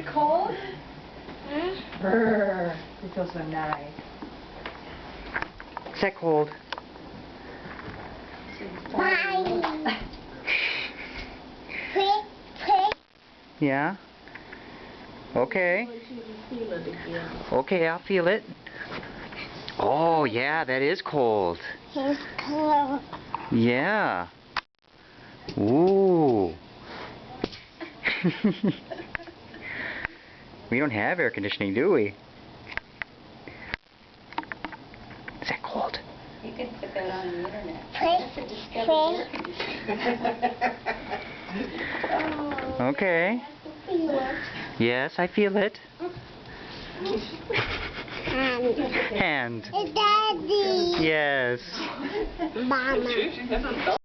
it cold? Brrr. It feels so nice. Is that cold? Yeah? Okay. Okay, I'll feel it. Oh, yeah, that is cold. It's cold. Yeah. Ooh. We don't have air conditioning, do we? Is that cold? You can put that on the internet. Okay. Yes, I feel it. Hand. Daddy. Yes. Mama.